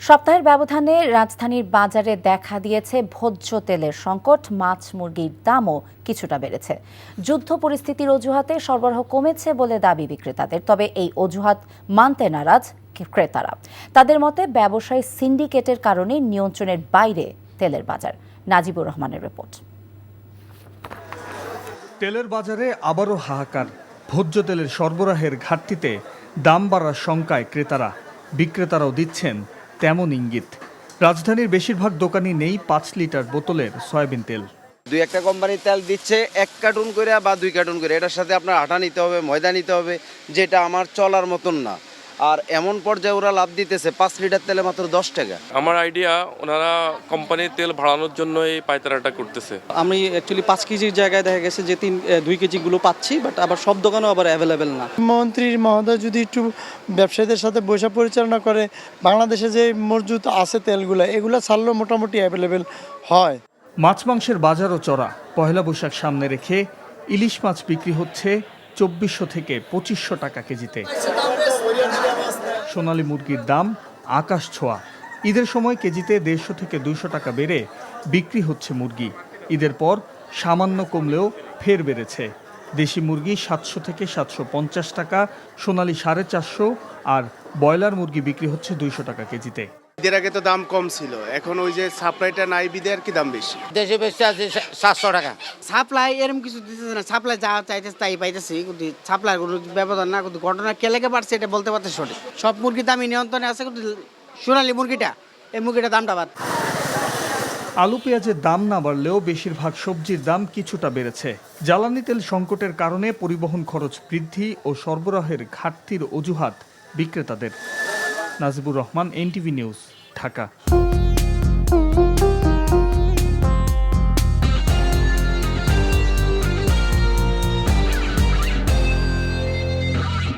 সপ্তাহের ব্যবধানে রাজধানীর বাজারে দেখা দিয়েছে ভোজ্য তেলের সংকট। মাছ মুরগির দামও কিছুটা বেড়েছে। যুদ্ধ পরিস্থিতির অজুহাতে সরবরাহ কমেছে বলে দাবি বিক্রেতাদের। তবে এই অজুহাত মানতে নারাজ ক্রেতারা। তাদের মতে ব্যবসায়ী সিন্ডিকেটের কারণে নিয়ন্ত্রণের বাইরে তেলের বাজার। নাজিবুর রহমানের রিপোর্ট। তেলের বাজারে আবারও হাহাকার। ভোজ্য তেলের সরবরাহের ঘাটতিতে দাম বাড়ার শঙ্কায় ক্রেতারা। বিক্রেতারাও দিচ্ছেন তেমন ইঙ্গিত। রাজধানীর বেশিরভাগ দোকানই নেই 5 লিটার বোতলের সয়াবিন তেল। দুই একটা কোম্পানি তেল দিচ্ছে 1 কার্টুন করে বা 2 কার্টুন করে, এটার সাথে আপনার আটা নিতে হবে, ময়দা নিতে হবে, যেটা আমার চলার মতন না। আর এমন পর্যায়ে ওরা লাভ দিতেছে 5 লিটার তেলে মাত্র 10 টাকা। আমার আইডিয়া ওনারা কোম্পানির তেল বাড়ানোর জন্য এই পায়তারাটা করতেছে। আমি অ্যাকচুয়ালি 5 কেজির জায়গায় দেখা গেছে যে 2 কেজিগুলো পাচ্ছি, বাট আবার সব দোকানেও আবার অ্যাভেলেবেল না। মন্ত্রী মহোদয় যদি একটু ব্যবসায়ীদের সাথে বৈঠক পরিচালনা করে, বাংলাদেশে যে মজুদ আছে তেলগুলো এগুলো ছাড়লেও মোটামুটি অ্যাভেলেবেল হয়। মাছ মাংসের বাজারও চড়া। পহেলা বৈশাখ সামনে রেখে ইলিশ মাছ বিক্রি হচ্ছে 2400 থেকে 2500 টাকা কেজিতে। সোনালী মুরগির দাম আকাশ ছোঁয়া। ঈদের সময় কেজিতে 150 থেকে 200 টাকা বেড়ে বিক্রি হচ্ছে মুরগি। ঈদের পর সামান্য কমলেও ফের বেড়েছে। দেশি মুরগি 700 থেকে 750 টাকা, সোনালী 450, আর ব্রয়লার মুরগি বিক্রি হচ্ছে 200 টাকা কেজিতে। ঈদের আগে তো দাম কম ছিল, এখন ওই যে সাপ্লাইটা নাই বিদে আর কি দাম বেশি। দেশে বেশি আছে 700 টাকা। সাপ্লাই এরকম কিছু দিতেছে না, সাপ্লাই যা চাইতেছে তাই পাইতেছি, কিন্তু সাপ্লাই কোনো ব্যবধান না, কিন্তু ঘটনা কে লেগে পারছে এটা বলতে পারছে সঠিক। সব মুরগির দামই নিয়ন্ত্রণে আছে, কিন্তু সোনালী মুরগিটা এই মুরগিটার দামটা বাদ। আলু পেঁয়াজের দাম না বাড়লেও বেশিরভাগ সবজির দাম কিছুটা বেড়েছে। জ্বালানি তেল সংকটের কারণে পরিবহন খরচ বৃদ্ধি ও সরবরাহের ঘাটতির অজুহাত বিক্রেতাদের। Najibur Rahman, NTV news, Dhaka.